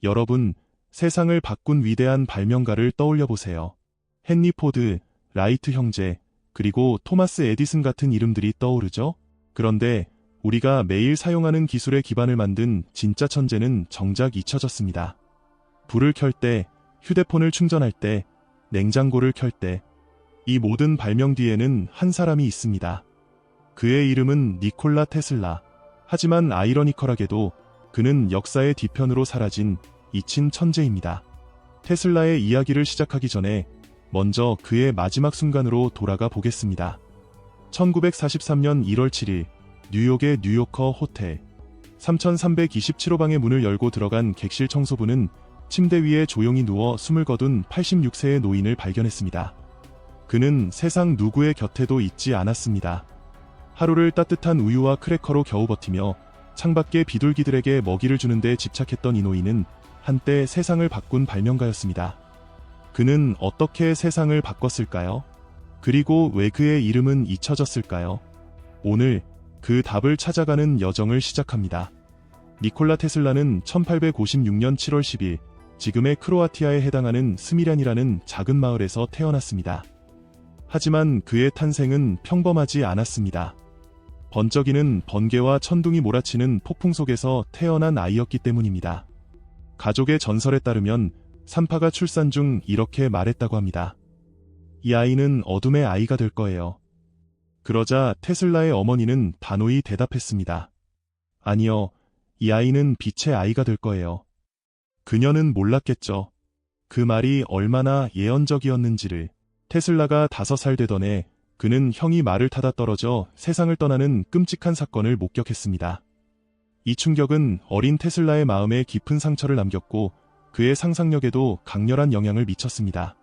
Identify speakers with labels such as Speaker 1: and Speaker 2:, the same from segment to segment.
Speaker 1: 여러분, 세상을 바꾼 위대한 발명가를 떠올려 보세요. 헨리 포드, 라이트 형제, 그리고 토마스 에디슨 같은 이름들이 떠오르죠? 그런데 우리가 매일 사용하는 기술의 기반을 만든 진짜 천재는 정작 잊혀졌습니다. 불을 켤 때, 휴대폰을 충전할 때, 냉장고를 켤 때, 이 모든 발명 뒤에는 한 사람이 있습니다. 그의 이름은 니콜라 테슬라. 하지만 아이러니컬하게도 그는 역사의 뒤편으로 사라진 잊힌 천재입니다. 테슬라의 이야기를 시작하기 전에 먼저 그의 마지막 순간으로 돌아가 보겠습니다. 1943년 1월 7일 뉴욕의 뉴요커 호텔 3327호방의 문을 열고 들어간 객실 청소부는 침대 위에 조용히 누워 숨을 거둔 86세의 노인을 발견했습니다. 그는 세상 누구의 곁에도 있지 않았습니다. 하루를 따뜻한 우유와 크래커로 겨우 버티며 창밖의 비둘기들에게 먹이를 주는 데 집착했던 이 노인은 한때 세상을 바꾼 발명가였습니다. 그는 어떻게 세상을 바꿨을까요? 그리고 왜 그의 이름은 잊혀졌을까요? 오늘 그 답을 찾아가는 여정을 시작합니다. 니콜라 테슬라는 1856년 7월 10일 지금의 크로아티아에 해당하는 스미란이라는 작은 마을에서 태어났습니다. 하지만 그의 탄생은 평범하지 않았습니다. 번쩍이는 번개와 천둥이 몰아치는 폭풍 속에서 태어난 아이였기 때문입니다. 가족의 전설에 따르면 산파가 출산 중 이렇게 말했다고 합니다. 이 아이는 어둠의 아이가 될 거예요. 그러자 테슬라의 어머니는 단호히 대답했습니다. 아니요, 이 아이는 빛의 아이가 될 거예요. 그녀는 몰랐겠죠. 그 말이 얼마나 예언적이었는지를. 테슬라가 5살 되던 해 그는 형이 말을 타다 떨어져 세상을 떠나는 끔찍한 사건을 목격했습니다. 이 충격은 어린 테슬라의 마음에 깊은 상처를 남겼고 그의 상상력에도 강렬한 영향을 미쳤습니다.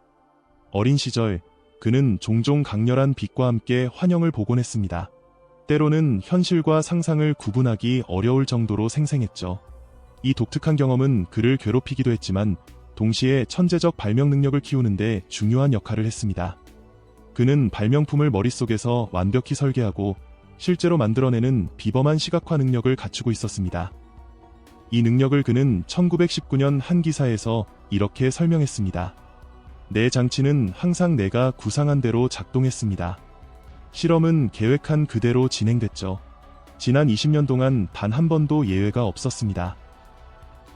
Speaker 1: 어린 시절 그는 종종 강렬한 빛과 함께 환영을 보곤 했습니다. 때로는 현실과 상상을 구분하기 어려울 정도로 생생했죠. 이 독특한 경험은 그를 괴롭히기도 했지만 동시에 천재적 발명 능력을 키우는데 중요한 역할을 했습니다. 그는 발명품을 머릿속에서 완벽히 설계하고 실제로 만들어내는 비범한 시각화 능력을 갖추고 있었습니다. 이 능력을 그는 1919년 한 기사에서 이렇게 설명했습니다. 내 장치는 항상 내가 구상한 대로 작동했습니다. 실험은 계획한 그대로 진행됐죠. 지난 20년 동안 단 한 번도 예외가 없었습니다.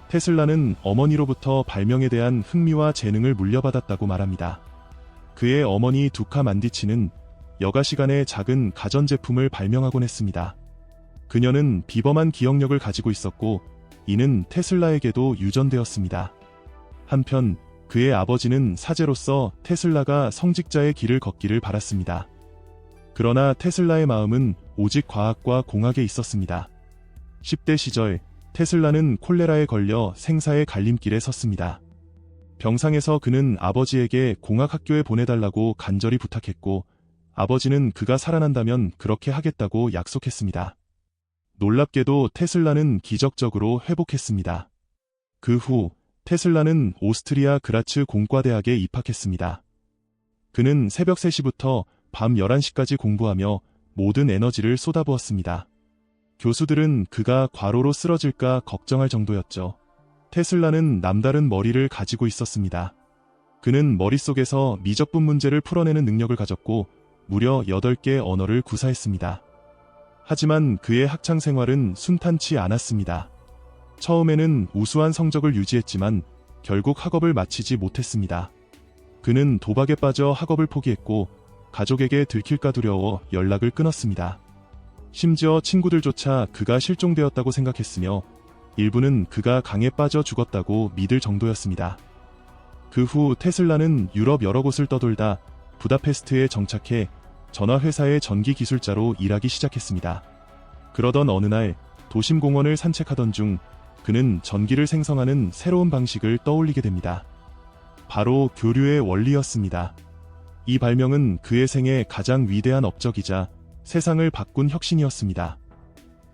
Speaker 1: 테슬라는 어머니로부터 발명에 대한 흥미와 재능을 물려받았다고 말합니다. 그의 어머니 두카 만디치는 여가 시간에 작은 가전제품을 발명하곤 했습니다. 그녀는 비범한 기억력을 가지고 있었고 이는 테슬라에게도 유전되었습니다. 한편 그의 아버지는 사제로서 테슬라가 성직자의 길을 걷기를 바랐습니다. 그러나 테슬라의 마음은 오직 과학과 공학에 있었습니다. 10대 시절 테슬라는 콜레라에 걸려 생사의 갈림길에 섰습니다. 병상에서 그는 아버지에게 공학학교에 보내달라고 간절히 부탁했고 아버지는 그가 살아난다면 그렇게 하겠다고 약속했습니다. 놀랍게도 테슬라는 기적적으로 회복했습니다. 그 후 테슬라는 오스트리아 그라츠 공과대학에 입학했습니다. 그는 새벽 3시부터 밤 11시까지 공부하며 모든 에너지를 쏟아부었습니다. 교수들은 그가 과로로 쓰러질까 걱정할 정도였죠. 테슬라는 남다른 머리를 가지고 있었습니다. 그는 머릿속에서 미적분 문제를 풀어내는 능력을 가졌고 무려 8개 언어를 구사했습니다. 하지만 그의 학창 생활은 순탄치 않았습니다. 처음에는 우수한 성적을 유지했지만 결국 학업을 마치지 못했습니다. 그는 도박에 빠져 학업을 포기했고 가족에게 들킬까 두려워 연락을 끊었습니다. 심지어 친구들조차 그가 실종되었다고 생각했으며 일부는 그가 강에 빠져 죽었다고 믿을 정도였습니다. 그 후 테슬라는 유럽 여러 곳을 떠돌다 부다페스트에 정착해 전화회사의 전기기술자로 일하기 시작했습니다. 그러던 어느 날 도심 공원을 산책하던 중 그는 전기를 생성하는 새로운 방식을 떠올리게 됩니다. 바로 교류의 원리였습니다. 이 발명은 그의 생애 가장 위대한 업적이자 세상을 바꾼 혁신이었습니다.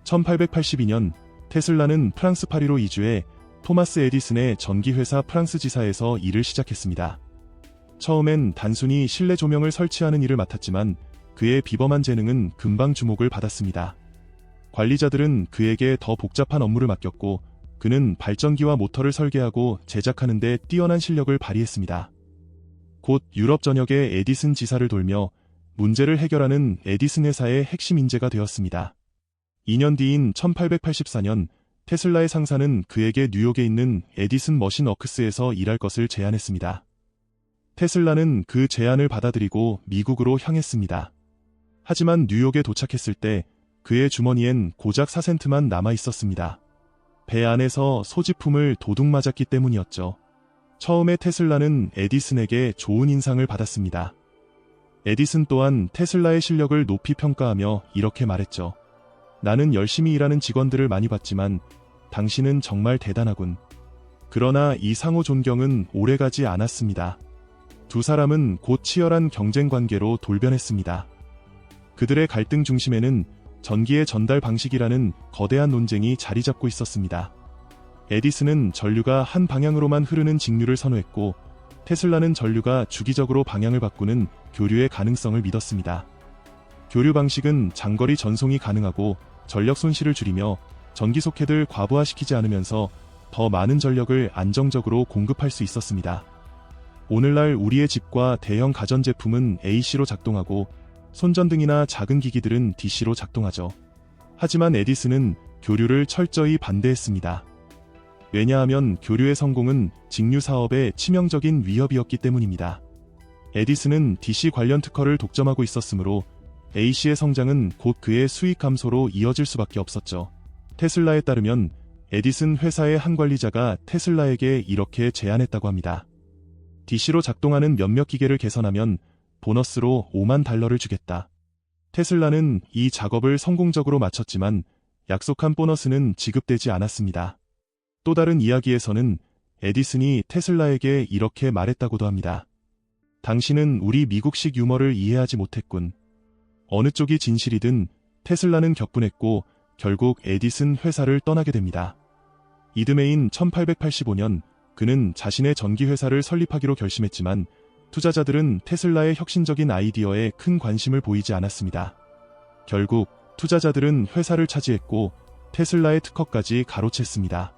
Speaker 1: 1882년 테슬라는 프랑스 파리로 이주해 토마스 에디슨의 전기회사 프랑스 지사에서 일을 시작했습니다. 처음엔 단순히 실내 조명을 설치하는 일을 맡았지만 그의 비범한 재능은 금방 주목을 받았습니다. 관리자들은 그에게 더 복잡한 업무를 맡겼고 그는 발전기와 모터를 설계하고 제작하는 데 뛰어난 실력을 발휘했습니다. 곧 유럽 전역의 에디슨 지사를 돌며 문제를 해결하는 에디슨 회사의 핵심 인재가 되었습니다. 2년 뒤인 1884년 테슬라의 상사는 그에게 뉴욕에 있는 에디슨 머신 워크스에서 일할 것을 제안했습니다. 테슬라는 그 제안을 받아들이고 미국으로 향했습니다. 하지만 뉴욕에 도착했을 때 그의 주머니엔 고작 4센트만 남아 있었습니다. 배 안에서 소지품을 도둑 맞았기 때문이었죠. 처음에 테슬라는 에디슨에게 좋은 인상을 받았습니다. 에디슨 또한 테슬라의 실력을 높이 평가하며 이렇게 말했죠. 나는 열심히 일하는 직원들을 많이 봤지만 당신은 정말 대단하군. 그러나 이 상호 존경은 오래가지 않았습니다. 두 사람은 곧 치열한 경쟁 관계로 돌변했습니다. 그들의 갈등 중심에는 전기의 전달 방식이라는 거대한 논쟁이 자리 잡고 있었습니다. 에디슨은 전류가 한 방향으로만 흐르는 직류를 선호했고 테슬라는 전류가 주기적으로 방향을 바꾸는 교류의 가능성을 믿었습니다. 교류 방식은 장거리 전송이 가능하고 전력 손실을 줄이며 전기 소켓을 과부하시키지 않으면서 더 많은 전력을 안정적으로 공급할 수 있었습니다. 오늘날 우리의 집과 대형 가전제품은 AC로 작동하고 손전등이나 작은 기기들은 DC로 작동하죠. 하지만 에디슨은 교류를 철저히 반대했습니다. 왜냐하면 교류의 성공은 직류 사업의 치명적인 위협이었기 때문입니다. 에디슨은 DC 관련 특허를 독점하고 있었으므로 AC의 성장은 곧 그의 수익 감소로 이어질 수밖에 없었죠. 테슬라에 따르면 에디슨 회사의 한 관리자가 테슬라에게 이렇게 제안했다고 합니다. DC로 작동하는 몇몇 기계를 개선하면 보너스로 $50,000를 주겠다. 테슬라는 이 작업을 성공적으로 마쳤지만 약속한 보너스는 지급되지 않았습니다. 또 다른 이야기에서는 에디슨이 테슬라에게 이렇게 말했다고도 합니다. 당신은 우리 미국식 유머를 이해하지 못했군. 어느 쪽이 진실이든 테슬라는 격분했고 결국 에디슨 회사를 떠나게 됩니다. 이듬해인 1885년 그는 자신의 전기회사를 설립하기로 결심했지만 투자자들은 테슬라의 혁신적인 아이디어에 큰 관심을 보이지 않았습니다. 결국 투자자들은 회사를 차지했고 테슬라의 특허까지 가로챘습니다.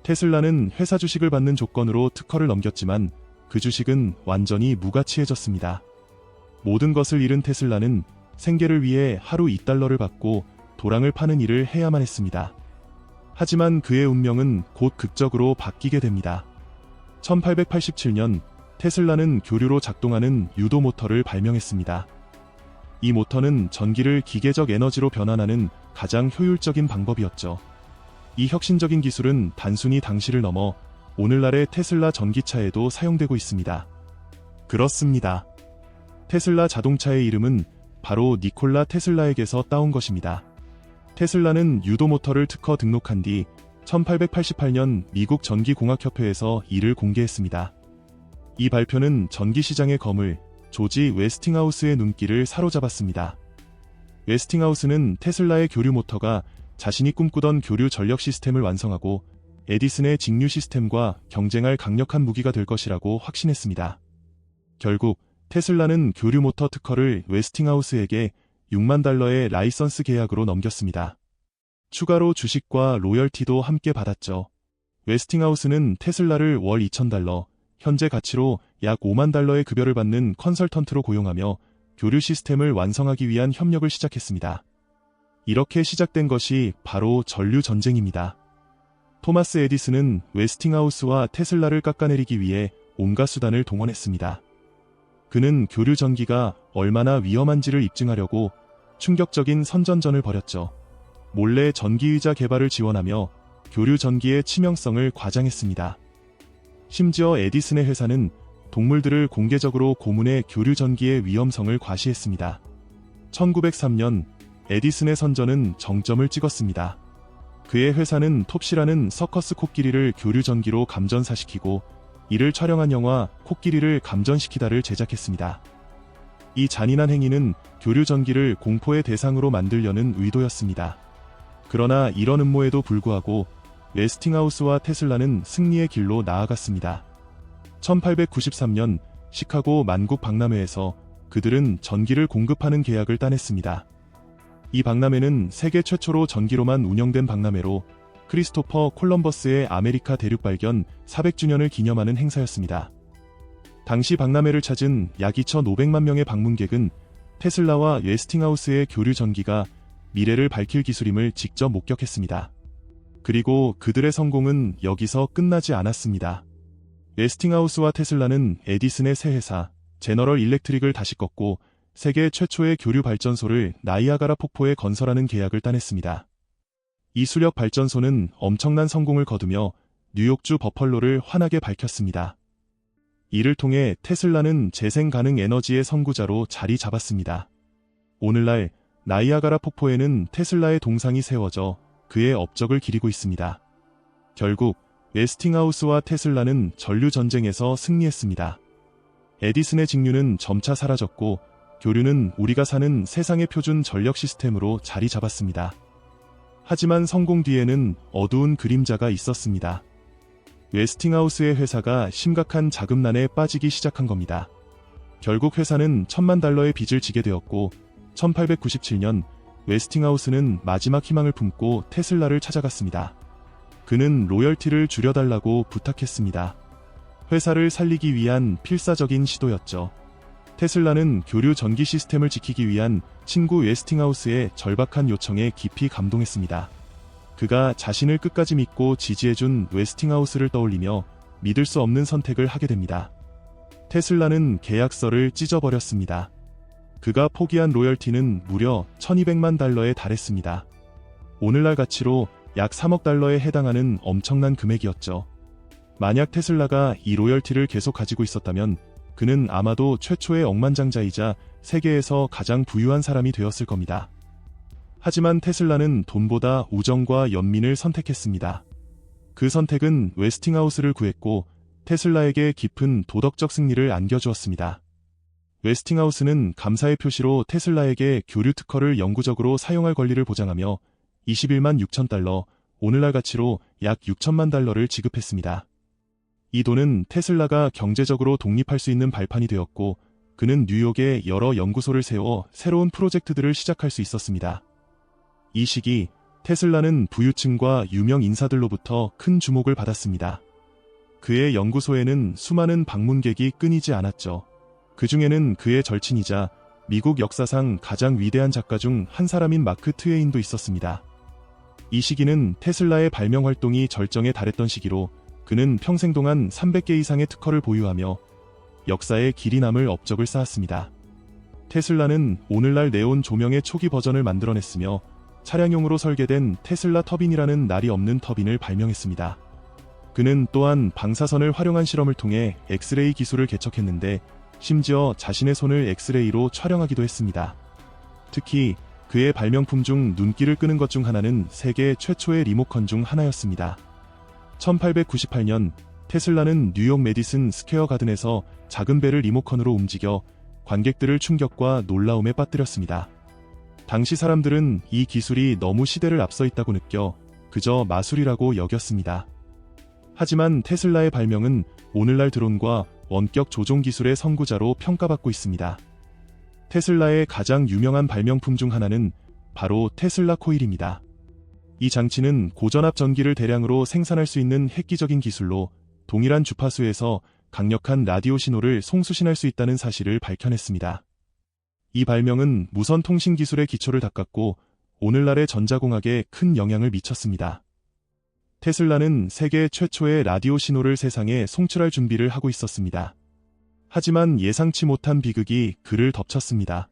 Speaker 1: 테슬라는 회사 주식을 받는 조건으로 특허를 넘겼지만 그 주식은 완전히 무가치해졌습니다. 모든 것을 잃은 테슬라는 생계를 위해 하루 $2를 받고 도랑을 파는 일을 해야만 했습니다. 하지만 그의 운명은 곧 극적으로 바뀌게 됩니다. 1887년 테슬라는 교류로 작동하는 유도 모터를 발명했습니다. 이 모터는 전기를 기계적 에너지로 변환하는 가장 효율적인 방법이었죠. 이 혁신적인 기술은 단순히 당시를 넘어 오늘날의 테슬라 전기차에도 사용되고 있습니다. 그렇습니다. 테슬라 자동차의 이름은 바로 니콜라 테슬라에게서 따온 것입니다. 테슬라는 유도 모터를 특허 등록한 뒤 1888년 미국 전기공학협회에서 이를 공개했습니다. 이 발표는 전기시장의 거물, 조지 웨스팅하우스의 눈길을 사로잡았습니다. 웨스팅하우스는 테슬라의 교류 모터가 자신이 꿈꾸던 교류 전력 시스템을 완성하고 에디슨의 직류 시스템과 경쟁할 강력한 무기가 될 것이라고 확신했습니다. 결국 테슬라는 교류 모터 특허를 웨스팅하우스에게 $60,000의 라이선스 계약으로 넘겼습니다. 추가로 주식과 로열티도 함께 받았죠. 웨스팅하우스는 테슬라를 월 $2,000, 현재 가치로 약 $50,000의 급여를 받는 컨설턴트로 고용하며 교류 시스템을 완성하기 위한 협력을 시작했습니다. 이렇게 시작된 것이 바로 전류 전쟁입니다. 토마스 에디슨은 웨스팅하우스와 테슬라를 깎아내리기 위해 온갖 수단을 동원했습니다. 그는 교류 전기가 얼마나 위험한지를 입증하려고 충격적인 선전전을 벌였죠. 몰래 전기의자 개발을 지원하며 교류 전기의 치명성을 과장했습니다. 심지어 에디슨의 회사는 동물들을 공개적으로 고문해 교류 전기의 위험성을 과시했습니다. 1903년 에디슨의 선전은 정점을 찍었습니다. 그의 회사는 톱시라는 서커스 코끼리를 교류 전기로 감전사시키고 이를 촬영한 영화 코끼리를 감전시키다를 제작했습니다. 이 잔인한 행위는 교류 전기를 공포의 대상으로 만들려는 의도였습니다. 그러나 이런 음모에도 불구하고 웨스팅하우스와 테슬라는 승리의 길로 나아갔습니다. 1893년 시카고 만국 박람회에서 그들은 전기를 공급하는 계약을 따냈습니다. 이 박람회는 세계 최초로 전기로만 운영된 박람회로 크리스토퍼 콜럼버스의 아메리카 대륙 발견 400주년을 기념하는 행사였습니다. 당시 박람회를 찾은 약 2,500만 명의 방문객은 테슬라와 웨스팅하우스의 교류 전기가 미래를 밝힐 기술임을 직접 목격했습니다. 그리고 그들의 성공은 여기서 끝나지 않았습니다. 웨스팅하우스와 테슬라는 에디슨의 새 회사 제너럴 일렉트릭을 다시 꺾고 세계 최초의 교류 발전소를 나이아가라 폭포에 건설하는 계약을 따냈습니다. 이 수력 발전소는 엄청난 성공을 거두며 뉴욕주 버펄로를 환하게 밝혔습니다. 이를 통해 테슬라는 재생 가능 에너지의 선구자로 자리 잡았습니다. 오늘날 나이아가라 폭포에는 테슬라의 동상이 세워져 그의 업적을 기리고 있습니다. 결국 웨스팅하우스와 테슬라는 전류 전쟁에서 승리했습니다. 에디슨의 직류는 점차 사라졌고 교류는 우리가 사는 세상의 표준 전력 시스템으로 자리 잡았습니다. 하지만 성공 뒤에는 어두운 그림자가 있었습니다. 웨스팅하우스의 회사가 심각한 자금난에 빠지기 시작한 겁니다. 결국 회사는 $10,000,000의 빚을 지게 되었고 1897년 웨스팅하우스는 마지막 희망을 품고 테슬라를 찾아갔습니다. 그는 로열티를 줄여달라고 부탁했습니다. 회사를 살리기 위한 필사적인 시도였죠. 테슬라는 교류 전기 시스템을 지키기 위한 친구 웨스팅하우스의 절박한 요청에 깊이 감동했습니다. 그가 자신을 끝까지 믿고 지지해준 웨스팅하우스를 떠올리며 믿을 수 없는 선택을 하게 됩니다. 테슬라는 계약서를 찢어버렸습니다. 그가 포기한 로열티는 무려 $1,200만 달했습니다. 오늘날 가치로 약 $3억 해당하는 엄청난 금액이었죠. 만약 테슬라가 이 로열티를 계속 가지고 있었다면 그는 아마도 최초의 억만장자이자 세계에서 가장 부유한 사람이 되었을 겁니다. 하지만 테슬라는 돈보다 우정과 연민을 선택했습니다. 그 선택은 웨스팅하우스를 구했고 테슬라에게 깊은 도덕적 승리를 안겨주었습니다. 웨스팅하우스는 감사의 표시로 테슬라에게 교류 특허를 영구적으로 사용할 권리를 보장하며 $216,000, 오늘날 가치로 약 $6,000,000를 지급했습니다. 이 돈은 테슬라가 경제적으로 독립할 수 있는 발판이 되었고 그는 뉴욕에 여러 연구소를 세워 새로운 프로젝트들을 시작할 수 있었습니다. 이 시기 테슬라는 부유층과 유명 인사들로부터 큰 주목을 받았습니다. 그의 연구소에는 수많은 방문객이 끊이지 않았죠. 그 중에는 그의 절친이자 미국 역사상 가장 위대한 작가 중 한 사람인 마크 트웨인도 있었습니다. 이 시기는 테슬라의 발명 활동이 절정에 달했던 시기로 그는 평생 동안 300개 이상의 특허를 보유하며 역사에 길이 남을 업적을 쌓았습니다. 테슬라는 오늘날 네온 조명의 초기 버전을 만들어냈으며 차량용으로 설계된 테슬라 터빈이라는 날이 없는 터빈을 발명했습니다. 그는 또한 방사선을 활용한 실험을 통해 엑스레이 기술을 개척했는데 심지어 자신의 손을 엑스레이로 촬영하기도 했습니다. 특히 그의 발명품 중 눈길을 끄는 것 중 하나는 세계 최초의 리모컨 중 하나였습니다. 1898년 테슬라는 뉴욕 메디슨 스퀘어 가든에서 작은 배를 리모컨으로 움직여 관객들을 충격과 놀라움에 빠뜨렸습니다. 당시 사람들은 이 기술이 너무 시대를 앞서 있다고 느껴 그저 마술이라고 여겼습니다. 하지만 테슬라의 발명은 오늘날 드론과 원격 조종 기술의 선구자로 평가받고 있습니다. 테슬라의 가장 유명한 발명품 중 하나는 바로 테슬라 코일입니다. 이 장치는 고전압 전기를 대량으로 생산할 수 있는 획기적인 기술로 동일한 주파수에서 강력한 라디오 신호를 송수신할 수 있다는 사실을 밝혀냈습니다. 이 발명은 무선 통신 기술의 기초를 닦았고 오늘날의 전자공학에 큰 영향을 미쳤습니다. 테슬라는 세계 최초의 라디오 신호를 세상에 송출할 준비를 하고 있었습니다. 하지만 예상치 못한 비극이 그를 덮쳤습니다.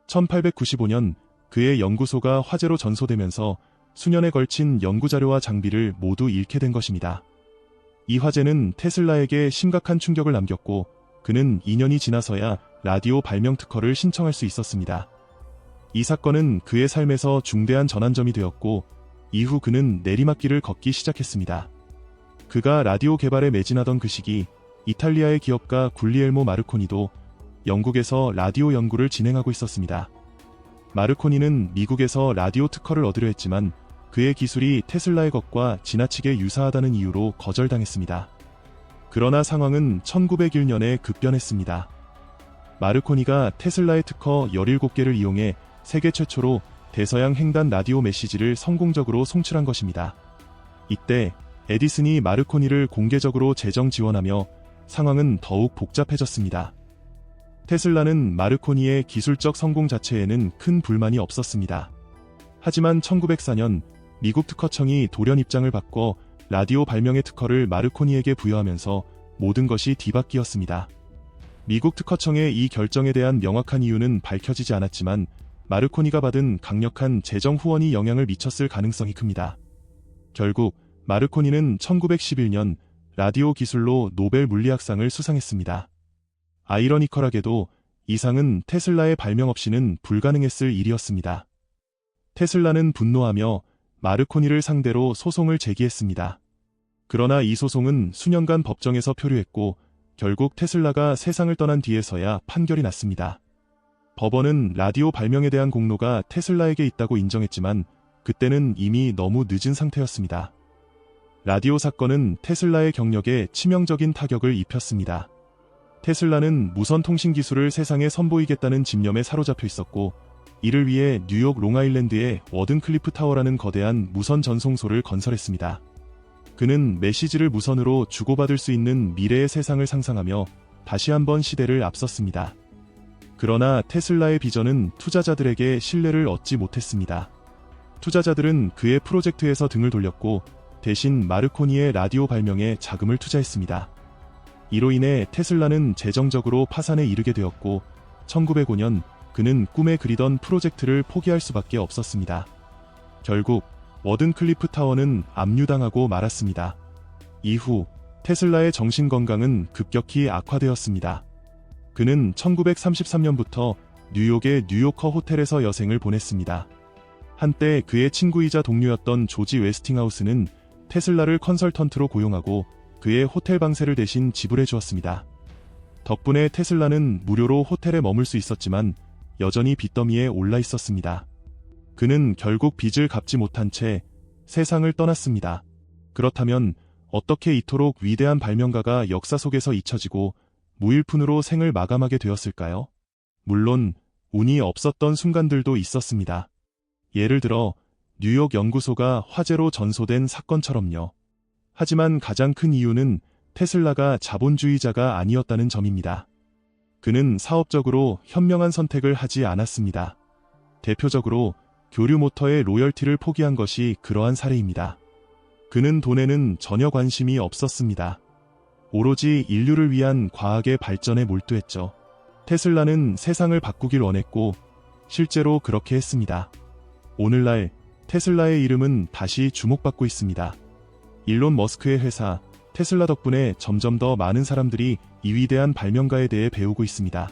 Speaker 1: 1895년 그의 연구소가 화재로 전소되면서 수년에 걸친 연구자료와 장비를 모두 잃게 된 것입니다. 이 화재는 테슬라에게 심각한 충격을 남겼고 그는 2년이 지나서야 라디오 발명 특허를 신청할 수 있었습니다. 이 사건은 그의 삶에서 중대한 전환점이 되었고 이후 그는 내리막길을 걷기 시작했습니다. 그가 라디오 개발에 매진하던 그 시기 이탈리아의 기업가 굴리엘모 마르코니도 영국에서 라디오 연구를 진행하고 있었습니다. 마르코니는 미국에서 라디오 특허를 얻으려 했지만 그의 기술이 테슬라의 것과 지나치게 유사하다는 이유로 거절당했습니다. 그러나 상황은 1901년에 급변했습니다. 마르코니가 테슬라의 특허 17개를 이용해 세계 최초로 대서양 횡단 라디오 메시지를 성공적으로 송출한 것입니다. 이때 에디슨이 마르코니를 공개적으로 재정 지원하며 상황은 더욱 복잡해졌습니다. 테슬라는 마르코니의 기술적 성공 자체에는 큰 불만이 없었습니다. 하지만 1904년 미국 특허청이 돌연 입장을 바꿔 라디오 발명의 특허를 마르코니에게 부여하면서 모든 것이 뒤바뀌었습니다. 미국 특허청의 이 결정에 대한 명확한 이유는 밝혀지지 않았지만 마르코니가 받은 강력한 재정 후원이 영향을 미쳤을 가능성이 큽니다. 결국 마르코니는 1911년 라디오 기술로 노벨 물리학상을 수상했습니다. 아이러니컬하게도 이 상은 테슬라의 발명 없이는 불가능했을 일이었습니다. 테슬라는 분노하며 마르코니를 상대로 소송을 제기했습니다. 그러나 이 소송은 수년간 법정에서 표류했고 결국 테슬라가 세상을 떠난 뒤에서야 판결이 났습니다. 법원은 라디오 발명에 대한 공로가 테슬라에게 있다고 인정했지만 그때는 이미 너무 늦은 상태였습니다. 라디오 사건은 테슬라의 경력에 치명적인 타격을 입혔습니다. 테슬라는 무선 통신 기술을 세상에 선보이겠다는 집념에 사로잡혀 있었고 이를 위해 뉴욕 롱아일랜드의 워든클리프 타워라는 거대한 무선 전송소를 건설했습니다. 그는 메시지를 무선으로 주고받을 수 있는 미래의 세상을 상상하며 다시 한번 시대를 앞섰습니다. 그러나 테슬라의 비전은 투자자들에게 신뢰를 얻지 못했습니다. 투자자들은 그의 프로젝트에서 등을 돌렸고 대신 마르코니의 라디오 발명에 자금을 투자했습니다. 이로 인해 테슬라는 재정적으로 파산에 이르게 되었고 1905년 그는 꿈에 그리던 프로젝트를 포기할 수밖에 없었습니다. 결국 워든클리프 타워는 압류당하고 말았습니다. 이후 테슬라의 정신건강은 급격히 악화되었습니다. 그는 1933년부터 뉴욕의 뉴요커 호텔에서 여생을 보냈습니다. 한때 그의 친구이자 동료였던 조지 웨스팅하우스는 테슬라를 컨설턴트로 고용하고 그의 호텔 방세를 대신 지불해 주었습니다. 덕분에 테슬라는 무료로 호텔에 머물 수 있었지만 여전히 빚더미에 올라 있었습니다. 그는 결국 빚을 갚지 못한 채 세상을 떠났습니다. 그렇다면 어떻게 이토록 위대한 발명가가 역사 속에서 잊혀지고 무일푼으로 생을 마감하게 되었을까요? 물론 운이 없었던 순간들도 있었습니다. 예를 들어 뉴욕 연구소가 화재로 전소된 사건처럼요. 하지만 가장 큰 이유는 테슬라가 자본주의자가 아니었다는 점입니다. 그는 사업적으로 현명한 선택을 하지 않았습니다. 대표적으로 교류 모터의 로열티를 포기한 것이 그러한 사례입니다. 그는 돈에는 전혀 관심이 없었습니다. 오로지 인류를 위한 과학의 발전에 몰두했죠. 테슬라는 세상을 바꾸길 원했고 실제로 그렇게 했습니다. 오늘날 테슬라의 이름은 다시 주목받고 있습니다. 일론 머스크의 회사 테슬라 덕분에 점점 더 많은 사람들이 이 위대한 발명가에 대해 배우고 있습니다.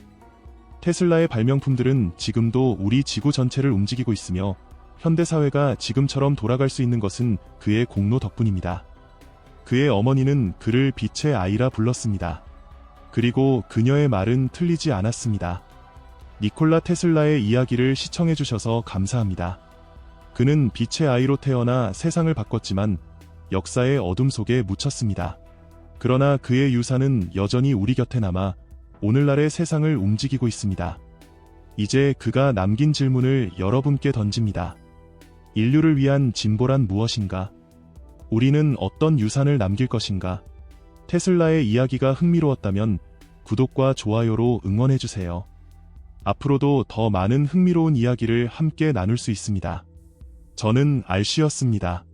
Speaker 1: 테슬라의 발명품들은 지금도 우리 지구 전체를 움직이고 있으며 현대사회가 지금처럼 돌아갈 수 있는 것은 그의 공로 덕분입니다. 그의 어머니는 그를 빛의 아이라 불렀습니다. 그리고 그녀의 말은 틀리지 않았습니다. 니콜라 테슬라의 이야기를 시청해주셔서 감사합니다. 그는 빛의 아이로 태어나 세상을 바꿨지만 역사의 어둠 속에 묻혔습니다. 그러나 그의 유산은 여전히 우리 곁에 남아 오늘날의 세상을 움직이고 있습니다. 이제 그가 남긴 질문을 여러분께 던집니다. 인류를 위한 진보란 무엇인가? 우리는 어떤 유산을 남길 것인가? 테슬라의 이야기가 흥미로웠다면 구독과 좋아요로 응원해주세요. 앞으로도 더 많은 흥미로운 이야기를 함께 나눌 수 있습니다. 저는 알씨였습니다.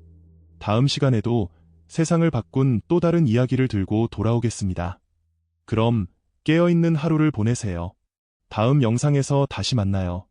Speaker 1: 다음 시간에도 세상을 바꾼 또 다른 이야기를 들고 돌아오겠습니다. 그럼 깨어있는 하루를 보내세요. 다음 영상에서 다시 만나요.